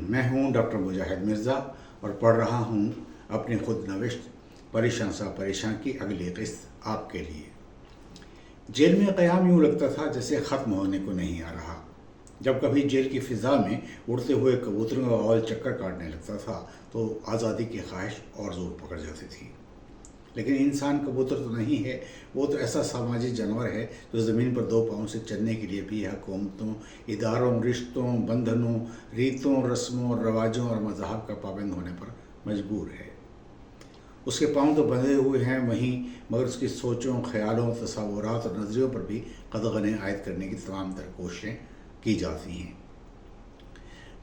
میں ہوں ڈاکٹر مجاہد مرزا اور پڑھ رہا ہوں اپنی خود نوشت پریشان سا پریشان کی اگلی قسط آپ کے لیے۔ جیل میں قیام یوں لگتا تھا جیسے ختم ہونے کو نہیں آ رہا۔ جب کبھی جیل کی فضا میں اڑتے ہوئے کبوتروں کا اول چکر کاٹنے لگتا تھا تو آزادی کی خواہش اور زور پکڑ جاتی تھی۔ لیکن انسان کبوتر تو نہیں ہے، وہ تو ایسا سماجی جانور ہے جو زمین پر دو پاؤں سے چلنے کے لیے بھی حکومتوں، اداروں، رشتوں، بندھنوں، ریتوں، رسموں اور رواجوں اور مذاہب کا پابند ہونے پر مجبور ہے۔ اس کے پاؤں تو بندھے ہوئے ہیں وہیں، مگر اس کی سوچوں، خیالوں، تصورات اور نظریوں پر بھی قدغنیں عائد کرنے کی تمام تر کوششیں کی جاتی ہیں۔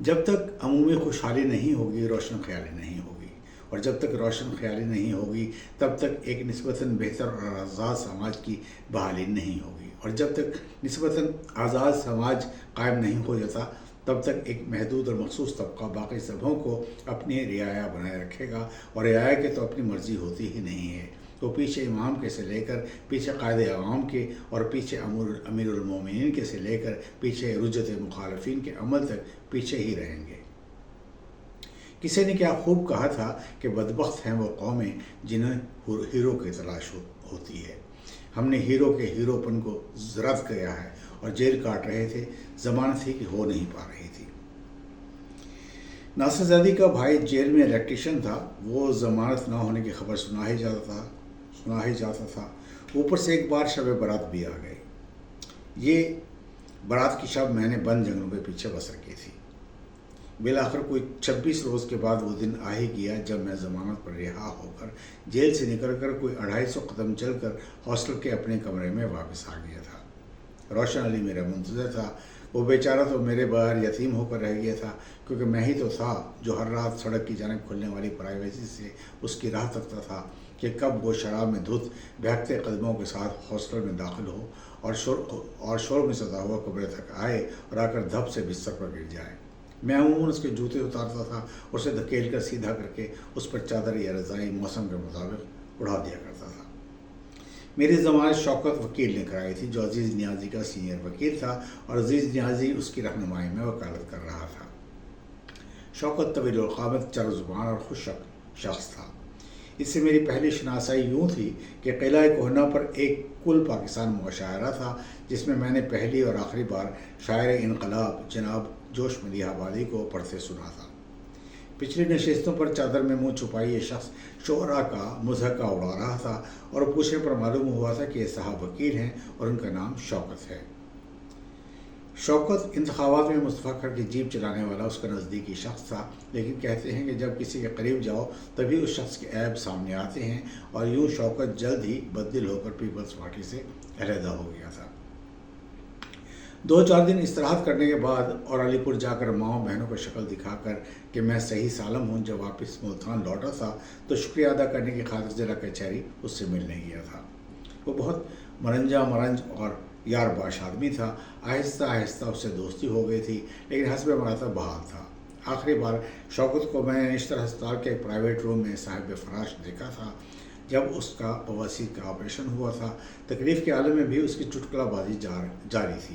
جب تک عمومی خوشحالی نہیں ہوگی، روشن خیالی نہیں ہوگی، اور جب تک روشن خیالی نہیں ہوگی تب تک ایک نسبتاً بہتر اور آزاد سماج کی بحالی نہیں ہوگی، اور جب تک نسبتاً آزاد سماج قائم نہیں ہو جاتا تب تک ایک محدود اور مخصوص طبقہ باقی سبھوں کو اپنی رعایا بنائے رکھے گا، اور رعایا کی تو اپنی مرضی ہوتی ہی نہیں ہے۔ تو پیچھے امام کے سے لے کر پیچھے قائد عوام کے، اور پیچھے امیر المومنین کے سے لے کر پیچھے رجت مخالفین کے عمل تک پیچھے ہی رہیں گے۔ کسی نے کیا خوب کہا تھا کہ بدبخت ہیں وہ قومیں جنہیں ہیرو کی تلاش ہوتی ہے۔ ہم نے ہیرو کے ہیرو پن کو رد کیا ہے اور جیل کاٹ رہے تھے، ضمانت تھی کہ ہو نہیں پا رہی تھی۔ ناصر زادی کا بھائی جیل میں الیکٹریشین تھا، وہ ضمانت نہ ہونے کی خبر سنا ہی جاتا تھا۔ اوپر سے ایک بار شب برات بھی آ گئی۔ یہ برات کی شب میں نے بند جنگلوں کے پیچھے بسر کی تھی۔ بالآخر کوئی 26 روز کے بعد وہ دن آ ہی گیا جب میں ضمانت پر رہا ہو کر جیل سے نکل کر کوئی 250 قدم چل کر ہاسٹل کے اپنے کمرے میں واپس آ گیا تھا۔ روشن علی میرا منتظر تھا۔ وہ بیچارہ تو میرے بغیر یتیم ہو کر رہ گیا تھا، کیونکہ میں ہی تو تھا جو ہر رات سڑک کی جانب کھلنے والی پرائیویسی سے اس کی راہ تکتا تھا کہ کب وہ شراب میں دھت بہکتے قدموں کے ساتھ ہاسٹل میں داخل ہو اور شور میں ستا ہوا کمرے تک آئے اور آ کر دھپ سے بستر پر گر جائے۔ میں عموماً اس کے جوتے اتارتا تھا اور اسے دھکیل کر سیدھا کر کے اس پر چادر یا رضائی موسم کے مطابق اڑا دیا کرتا تھا۔ میری ضمانت شوکت وکیل نے کرائی تھی، جو عزیز نیازی کا سینئر وکیل تھا، اور عزیز نیازی اس کی رہنمائی میں وکالت کر رہا تھا۔ شوکت طویل القامت، چر زبان اور خوش شخص تھا۔ اس سے میری پہلی شناسائی یوں تھی کہ قلعہ کوہنہ پر ایک کل پاکستان مشاعرہ تھا، جس میں نے پہلی اور آخری بار شاعر انقلاب جناب جوش ملیح آبادی کو پڑھتے سنا تھا۔ پچھلی نشستوں پر چادر میں منہ چھپائے یہ شخص شعراء کا مضحکہ اڑا رہا تھا، اور پوچھنے پر معلوم ہوا تھا کہ یہ صاحب وکیل ہیں اور ان کا نام شوکت ہے۔ شوکت انتخابات میں مصطفیٰ کھڑ کی جیپ چلانے والا اس کا نزدیکی شخص تھا، لیکن کہتے ہیں کہ جب کسی کے قریب جاؤ تبھی اس شخص کے عیب سامنے آتے ہیں، اور یوں شوکت جلد ہی بددل ہو کر پیپلز پارٹی سے علیحدہ ہو گیا تھا۔ 2-4 دن استراحت کرنے کے بعد اور علی پور جا کر ماؤں بہنوں کو شکل دکھا کر کہ میں صحیح سالم ہوں، جب واپس ملتان لوٹا تھا تو شکریہ ادا کرنے کی خاطر ضلع کچہری اس سے ملنے گیا تھا۔ وہ بہت مرنج اور یار باش آدمی تھا۔ آہستہ آہستہ اس سے دوستی ہو گئی تھی، لیکن حسب مراتب بحال تھا۔ آخری بار شوکت کو میں نے نشتر ہسپتال کے ایک پرائیویٹ روم میں صاحب فراش دیکھا تھا، جب اس کا بواسیر کا آپریشن ہوا تھا۔ تکلیف کے عالم میں بھی اس کی چٹکلا بازی جاری تھی۔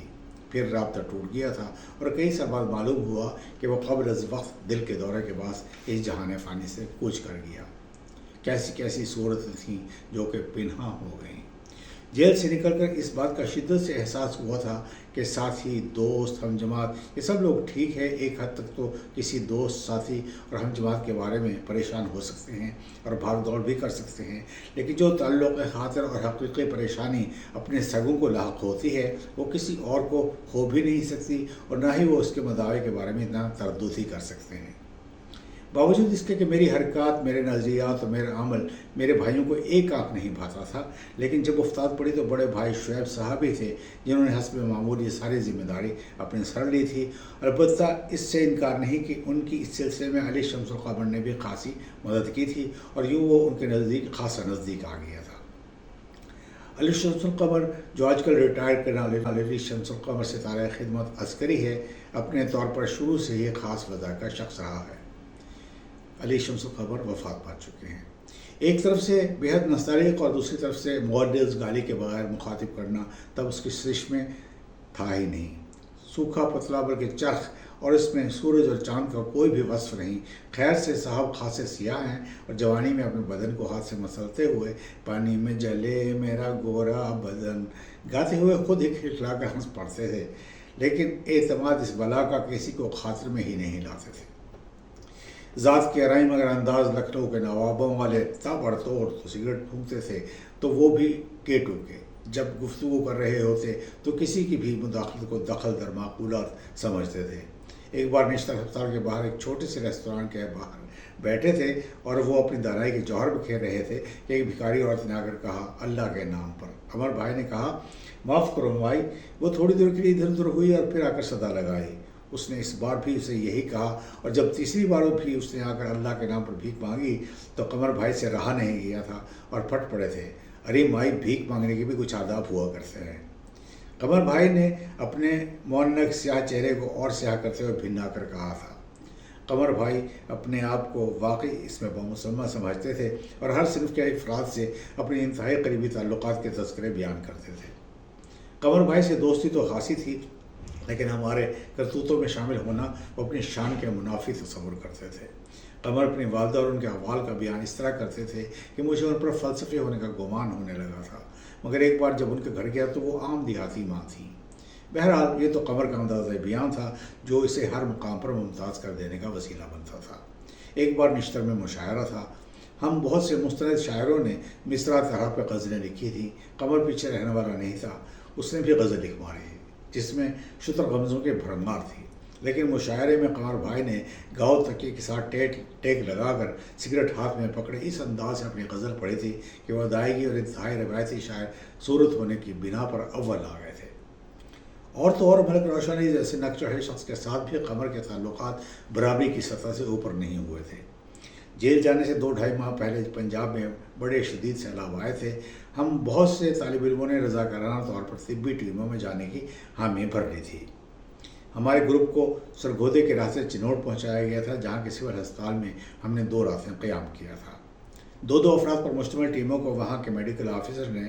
پھر رابطہ ٹوٹ گیا تھا، اور کئی سال بعد معلوم ہوا کہ وہ قبل از وقت دل کے دورے کے بعد اس جہان فانی سے کوچ کر گیا۔ کیسی کیسی صورتیں تھیں جو کہ پنہاں ہو گئیں۔ جیل سے نکل کر اس بات کا شدت سے احساس ہوا تھا کہ ساتھی، دوست، ہم جماعت یہ سب لوگ ٹھیک ہے، ایک حد تک تو کسی دوست، ساتھی اور ہم جماعت کے بارے میں پریشان ہو سکتے ہیں اور بھاگ دوڑ بھی کر سکتے ہیں، لیکن جو تعلق خاطر اور حقیقی پریشانی اپنے سگوں کو لاحق ہوتی ہے وہ کسی اور کو ہو بھی نہیں سکتی، اور نہ ہی وہ اس کے مداوع کے بارے میں اتنا تردد ہی کر سکتے ہیں۔ باوجود اس کے کہ میری حرکات، میرے نظریات اور میرا عمل میرے بھائیوں کو ایک آنکھ نہیں بھاتا تھا، لیکن جب افتاد پڑی تو بڑے بھائی شعیب صاحب ہی تھے جنہوں نے حسب معمول یہ ساری ذمہ داری اپنے سر لی تھی۔ البتہ اس سے انکار نہیں کہ ان کی اس سلسلے میں علی شمس القمر نے بھی خاصی مدد کی تھی، اور یوں وہ ان کے نزدیک خاصا نزدیک آ گیا تھا۔ علی شمس القمر، جو آج کل ریٹائر کرنے والے علی شمس القمر ستارہ خدمت عسکری ہے، اپنے طور پر شروع سے ہی خاص وضع کا شخص رہا ہے۔ علی شمس القمر وفات پا چکے ہیں۔ ایک طرف سے بےحد نستعلیق اور دوسری طرف سے معدز گالی کے بغیر مخاطب کرنا تب اس کی سرش میں تھا ہی نہیں۔ سوکھا پتلا بلکہ چرخ اور اس میں سورج اور چاند کا کوئی بھی وصف نہیں۔ خیر سے صاحب خاصے سیاہ ہیں اور جوانی میں اپنے بدن کو ہاتھ سے مسلتے ہوئے پانی میں جلے میرا گورا بدن گاتے ہوئے خود ہی کھلکھلا کر ہنس پڑتے تھے، لیکن اعتماد اس بلا کا کسی کو خاطر میں ہی نہیں لاتے تھے۔ ذات کے رائے مگر انداز لکھنؤ کے نوابوں والے تابڑ توڑ تو سگریٹ پھونکتے تھے تو وہ بھی کیٹو کے۔ جب گفتگو کر رہے ہوتے تو کسی کی بھی مداخلت کو دخل در معقولات سمجھتے تھے۔ ایک بار نشتر ہسپتال کے باہر ایک چھوٹے سے ریستوران کے باہر بیٹھے تھے اور وہ اپنی دانائی کے جوہر بکھیر رہے تھے کہ ایک بھکاری عورت نے آ کر کہا، اللہ کے نام پر۔ قمر بھائی نے کہا، معاف کرو مائی۔ وہ تھوڑی دیر کے لیے ادھر ادھر ہوئی اور پھر آ کر صدا لگائی۔ اس نے اس بار بھی اسے یہی کہا اور جب تیسری بار بھی اس نے آ کر اللہ کے نام پر بھیک مانگی تو قمر بھائی سے رہا نہیں گیا تھا اور پھٹ پڑے تھے۔ ارے مائی، بھیک مانگنے کے بھی کچھ آداب ہوا کرتے ہیں۔ قمر بھائی نے اپنے مونک سیاہ چہرے کو اور سیاہ کرتے ہوئے بھنا کر کہا تھا۔ قمر بھائی اپنے آپ کو واقعی اس میں بمسمہ سمجھتے تھے اور ہر صنف کے افراد سے اپنی انتہائی قریبی تعلقات کے تذکرے بیان کرتے تھے۔ قمر بھائی سے دوستی تو خاصی تھی، لیکن ہمارے کرتوتوں میں شامل ہونا وہ اپنی شان کے منافی تصور کرتے تھے۔ قمر اپنی والدہ اور ان کے احوال کا بیان اس طرح کرتے تھے کہ مجھے ان پر فلسفی ہونے کا گمان ہونے لگا تھا، مگر ایک بار جب ان کے گھر گیا تو وہ عام دیہاتی ماں تھیں۔ بہرحال یہ تو قمر کا اندازہ بیان تھا جو اسے ہر مقام پر ممتاز کر دینے کا وسیلہ بنتا تھا۔ ایک بار نشتر میں مشاعرہ تھا۔ ہم بہت سے مستند شاعروں نے مصرع طرح پہ غزلیں لکھی تھیں۔ قمر پیچھے رہنے والا نہیں تھا، اس نے بھی غزل لکھوائی جس میں شتر غمزوں کے بھرمار تھی، لیکن مشاعرے میں قمر بھائی نے گاؤ تکیے کے ساتھ ٹیک لگا کر سگریٹ ہاتھ میں پکڑے اس انداز سے اپنی غزل پڑھی تھی کہ وہ ادائیگی اور انتہائی روایتی شاعر صورت ہونے کی بنا پر اول آ گئے تھے۔ اور تو اور ملک روشنی جیسے نقچڑھے شخص کے ساتھ بھی قمر کے تعلقات برابری کی سطح سے اوپر نہیں ہوئے تھے۔ جیل جانے سے 2-2.5 ماہ پہلے پنجاب میں بڑے شدید سیلاب آئے تھے۔ ہم بہت سے طالب علموں نے رضاکارانہ طور پر طبی ٹیموں میں جانے کی حامی بھر لی تھی۔ ہمارے گروپ کو سرگودے کے راستے چنوٹ پہنچایا گیا تھا، جہاں کے سول ہسپتال میں ہم نے 2 راتیں قیام کیا تھا۔ 2 افراد پر مشتمل ٹیموں کو وہاں کے میڈیکل آفیسر نے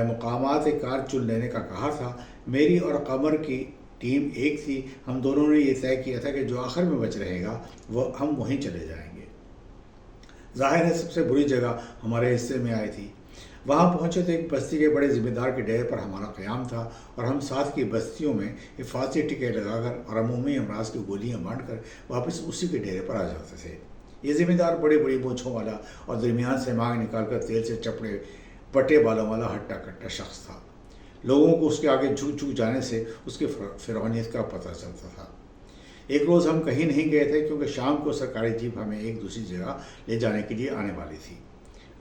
مقامات کار چن لینے کا کہا تھا۔ میری اور قمر کی ٹیم ایک تھی۔ ہم دونوں نے یہ طے کیا تھا کہ جو آخر میں بچ رہے گا وہ ہم وہیں چلے جائیں گے۔ ظاہر ہے سب سے بری جگہ ہمارے حصے میں آئی تھی۔ وہاں پہنچے تو ایک بستی کے بڑے ذمہ دار کے ڈیرے پر ہمارا قیام تھا اور ہم ساتھ کی بستیوں میں حفاظتی ٹکے لگا کر اور عمومی امراض کی گولیاں بانٹ کر واپس اسی کے ڈیرے پر آ جاتے تھے۔ یہ ذمہ دار بڑی بڑی مونچھوں والا اور درمیان سے مانگ نکال کر تیل سے چپڑے پٹے بالوں والا ہٹا کٹا شخص تھا۔ لوگوں کو اس کے آگے جھک جھک جانے سے اس کی فرعونیت کا پتہ چلتا تھا۔ ایک روز ہم کہیں نہیں گئے تھے کیونکہ شام کو سرکاری جیپ ہمیں ایک دوسری جگہ لے جانے کے لیے آنے والی تھی۔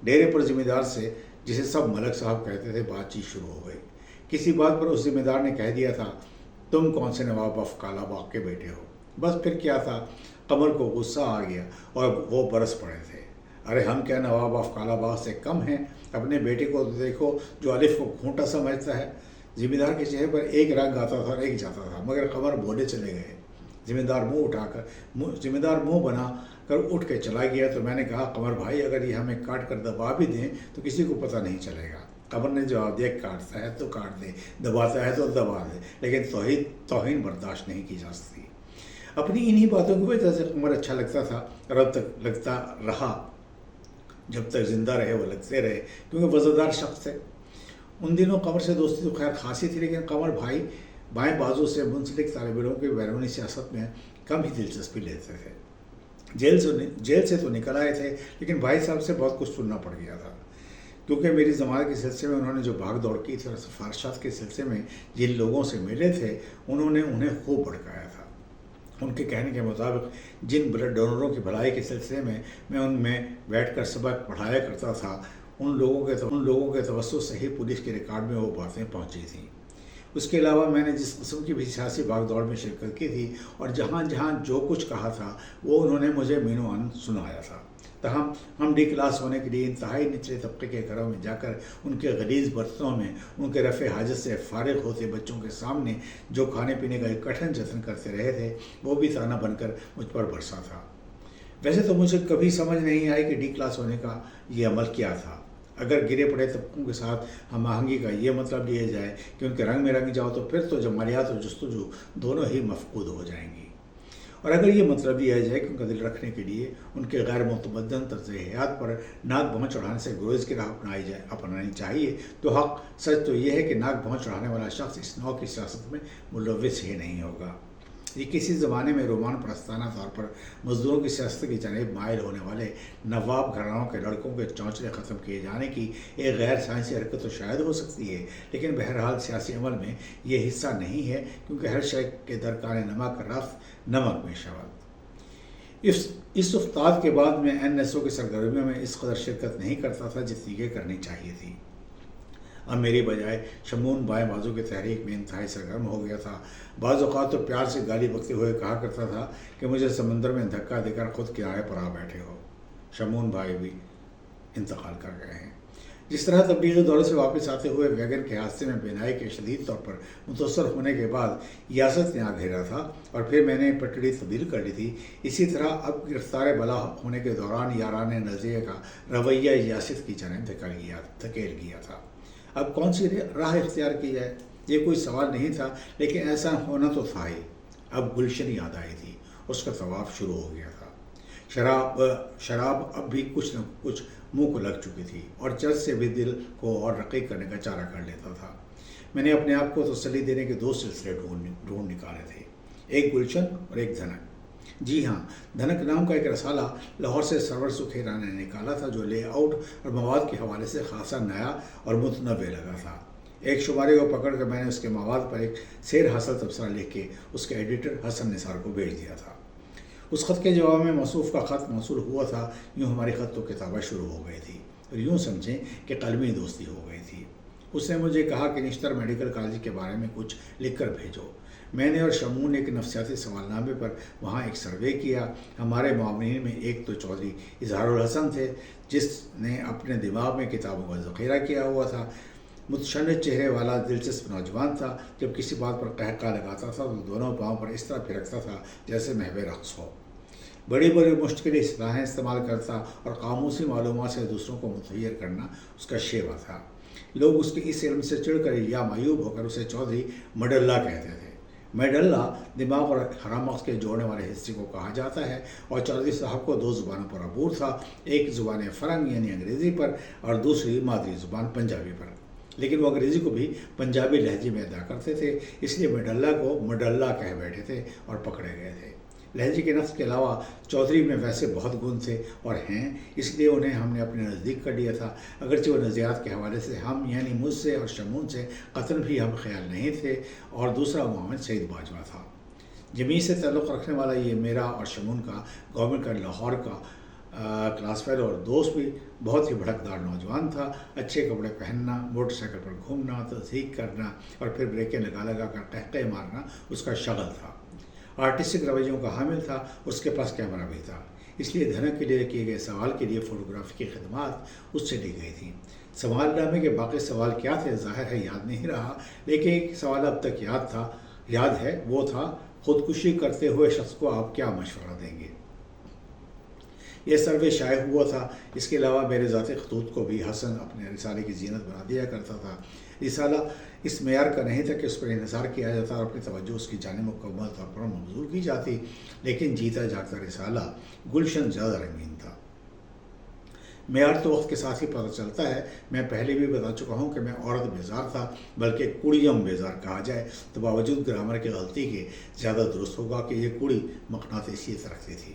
ڈیرے پر ذمہ دار سے، جسے سب ملک صاحب کہتے تھے، بات چیت شروع ہو گئی۔ کسی بات پر اس ذمہ دار نے کہہ دیا تھا، تم کون سے نواب آف کالا باغ کے بیٹے ہو؟ بس پھر کیا تھا، قمر کو غصہ آ گیا اور وہ برس پڑے تھے۔ ارے ہم کیا نواب آف کالا باغ سے کم ہیں؟ اپنے بیٹے کو دیکھو جو الف کو گھونٹا سمجھتا ہے۔ ذمہ دار کے چہرے پر ایک رنگ آتا تھا اور ایک جاتا تھا، مگر قمر بولے چلے گئے۔ ذمہ دار منہ بنا کر اٹھ کے چلا گیا تو میں نے کہا، قمر بھائی اگر یہ ہمیں کاٹ کر دبا بھی دیں تو کسی کو پتہ نہیں چلے گا۔ قمر نے جواب دیا، کاٹتا ہے تو کاٹ دے، دباتا ہے تو دبا دے، لیکن توہین برداشت نہیں کی جا سکتی۔ اپنی انہی باتوں کی وجہ سے قمر اچھا لگتا تھا اور اب تک لگتا رہا، جب تک زندہ رہے وہ لگتے رہے، کیونکہ وزردار شخص تھے۔ ان دنوں قمر سے دوستی تو خیر خاصی تھی، لیکن قمر بھائی بائیں بازو سے منسلک طالب علموں کی بیرونی سیاست میں کم ہی دلچسپی لیتے تھے۔ جیل سے تو نکل آئے تھے، لیکن بھائی صاحب سے بہت کچھ سننا پڑ گیا تھا، کیونکہ میری ضمانت کے سلسلے میں انہوں نے جو بھاگ دوڑ کی تھی اور سفارشات کے سلسلے میں جن لوگوں سے ملے تھے انہوں نے انہیں خوب بھڑکایا تھا۔ ان کے کہنے کے مطابق جن بلڈ ڈونروں کی بھلائی کے سلسلے میں ان میں بیٹھ کر سبق پڑھایا کرتا تھا، ان لوگوں کے توسط سے ہی پولیس کے ریکارڈ میں وہ باتیں پہنچی تھیں۔ اس کے علاوہ میں نے جس قسم کی بھی سیاسی بھاگ دوڑ میں شرکت کی تھی اور جہاں جہاں جو کچھ کہا تھا وہ انہوں نے مجھے مینو ان سنایا تھا۔ تاہم ہم ڈی کلاس ہونے کے لیے انتہائی نچلے طبقے کے گھروں میں جا کر ان کے غلیظ برتنوں میں ان کے رفع حاجت سے فارغ ہوتے بچوں کے سامنے جو کھانے پینے کا ایک کٹھن جتن کرتے رہے تھے وہ بھی تانا بن کر مجھ پر برسا تھا۔ ویسے تو مجھے کبھی سمجھ نہیں آئی کہ ڈی کلاس ہونے کا یہ عمل کیا تھا۔ اگر گرے پڑے طبقوں کے ساتھ ہم آہنگی کا یہ مطلب لیا جائے کہ ان کے رنگ میں رنگ جاؤ تو پھر تو جمالیات اور جستجو دونوں ہی مفقود ہو جائیں گی۔ اور اگر یہ مطلب لیا جائے کہ ان کا دل رکھنے کے لیے ان کے غیر متمدن طرز حیات پر ناک بھونج چڑھانے سے گریز کی راہ اپنانی چاہیے، تو حق سچ تو یہ ہے کہ ناک بھونج چڑھانے والا شخص اس نوع کی سیاست میں ملوث ہی نہیں ہوگا۔ یہ کسی زمانے میں رومان پرستانہ طور پر مزدوروں کی سیاست کی جانب مائل ہونے والے نواب گھرانوں کے لڑکوں کے چونچلے ختم کیے جانے کی ایک غیر سائنسی حرکت تو شاید ہو سکتی ہے، لیکن بہرحال سیاسی عمل میں یہ حصہ نہیں ہے، کیونکہ ہر شے کے درکان نمک رفت نمک میں شود۔ اس افتاد کے بعد میں NSO کی سرگرمیوں میں اس قدر شرکت نہیں کرتا تھا جتنی کہ کرنی چاہیے تھی۔ اب میری بجائے شمون بائیں بازو کی تحریک میں انتہائی سرگرم ہو گیا تھا۔ بعض اوقات تو پیار سے گالی بکتے ہوئے کہا کرتا تھا کہ مجھے سمندر میں دھکا دے کر خود کنارے پر آ بیٹھے ہو۔ شمون بھائی بھی انتقال کر گئے ہیں۔ جس طرح تبلیغی دورے سے واپس آتے ہوئے ویگن کے حادثے میں بینائی کے شدید طور پر متاثر ہونے کے بعد یاست نے آ گھیرا تھا اور پھر میں نے پٹڑی تبدیل کر لی تھی، اسی طرح اب گرفتار بلا ہونے کے دوران یاران نظریے کا رویہ یاست کی جانب دھکیل گیا تھا۔ اب کون سی راہ اختیار کی جائے؟ یہ کوئی سوال نہیں تھا، لیکن ایسا ہونا تو تھا ہی۔ اب گلشن یاد آئی تھی، اس کا طواف شروع ہو گیا تھا۔ شراب اب بھی کچھ نہ کچھ منہ کو لگ چکی تھی اور چرس سے بھی دل کو اور رقیق کرنے کا چارہ کر لیتا تھا۔ میں نے اپنے آپ کو تسلی دینے کے 2 سلسلے ڈھونڈ نکالے تھے، ایک گلشن اور ایک دھنک۔ جی ہاں، دھنک نام کا ایک رسالہ لاہور سے سرور سکھیرا نے نکالا تھا، جو لے آؤٹ اور مواد کے حوالے سے خاصا نیا اور متنوع لگا تھا۔ ایک شمارے کو پکڑ کر میں نے اس کے مواد پر ایک سیر حاصل تبصرہ لکھ کے اس کے ایڈیٹر حسن نثار کو بھیج دیا تھا۔ اس خط کے جواب میں موصوف کا خط موصول ہوا تھا۔ یوں ہماری خط و کتابت شروع ہو گئی تھی اور یوں سمجھیں کہ قلمی دوستی ہو گئی تھی۔ اس نے مجھے کہا کہ نشتر میڈیکل کالج کے بارے میں کچھ لکھ کر بھیجو۔ میں نے اور شمون نے ایک نفسیاتی سوال نامے پر وہاں ایک سروے کیا۔ ہمارے معاونین میں ایک تو چودھری اظہار الحسن تھے، جس نے اپنے دماغ میں کتابوں کا ذخیرہ کیا ہوا تھا۔ متشنج چہرے والا دلچسپ نوجوان تھا۔ جب کسی بات پر قہقہ لگاتا تھا تو دونوں پاؤں پر اس طرح پھرکتا تھا جیسے محو رقص ہو۔ بڑی بڑی مشکل اصطلاحیں استعمال کرتا اور قاموسی معلومات سے دوسروں کو متحیر کرنا اس کا شیوا تھا۔ لوگ اس کے اس علم سے چڑھ کر یا معیوب ہو کر اسے چودھری مڈلہ کہتے تھے۔ میڈلہ دماغ اور حرام مغز کے جوڑنے والے حصے کو کہا جاتا ہے، اور چودھری صاحب کو 2 زبانوں پر عبور تھا، ایک زبان فرنگ یعنی انگریزی پر اور دوسری مادری زبان پنجابی پر۔ لیکن وہ انگریزی کو بھی پنجابی لہجے میں ادا کرتے تھے، اس لیے میڈلہ کو مڈلہ کہہ بیٹھے تھے اور پکڑے گئے تھے۔ لہجے کے نفس کے علاوہ چودھری میں ویسے بہت گن تھے اور ہیں، اس لیے انہیں ہم نے اپنے نزدیک کر لیا تھا، اگرچہ وہ نظریات کے حوالے سے ہم یعنی مجھ سے اور شمون سے قطعاً بھی ہم خیال نہیں تھے، اور دوسرا معاون سعید باجوہ تھا۔ جمیع سے تعلق رکھنے والا یہ میرا اور شمون کا گورنمنٹ کا لاہور کا کلاس فیلو اور دوست بھی بہت ہی بھڑکدار نوجوان تھا۔ اچھے کپڑے پہننا، موٹر سائیکل پر گھومنا، تضحیک کرنا اور پھر بریکیں لگا لگا کر قہقہے مارنا اس کا شغل تھا۔ آرٹسٹک رویوں کا حامل تھا، اس کے پاس کیمرہ بھی تھا، اس لیے دھنک کے لیے کیے گئے سوال کے لیے فوٹوگرافی کی خدمات اس سے لی گئی تھیں۔ سوال نامے کے باقی سوال کیا تھے ظاہر ہے یاد نہیں رہا، لیکن ایک سوال اب تک یاد ہے، وہ تھا خودکشی کرتے ہوئے شخص کو آپ کیا مشورہ دیں گے؟ یہ سروے شائع ہوا تھا۔ اس کے علاوہ میرے ذاتی خطوط کو بھی حسن اپنے رسالے کی زینت بنا دیا کرتا تھا۔ رسالہ اس معیار کا نہیں تھا کہ اس پر انحصار کیا جاتا اور اپنی توجہ اس کی جانب مکمل طور پر مبذول کی جاتی، لیکن جیتا جاگتا رسالہ گلشن زیادہ رنگین تھا۔ معیار تو وقت کے ساتھ ہی پتہ چلتا ہے۔ میں پہلے بھی بتا چکا ہوں کہ میں عورت بیزار تھا، بلکہ کڑیم بیزار کہا جائے تو باوجود گرامر کی غلطی کے زیادہ درست ہوگا کہ یہ کڑی مقناطیسیت رکھتی تھی۔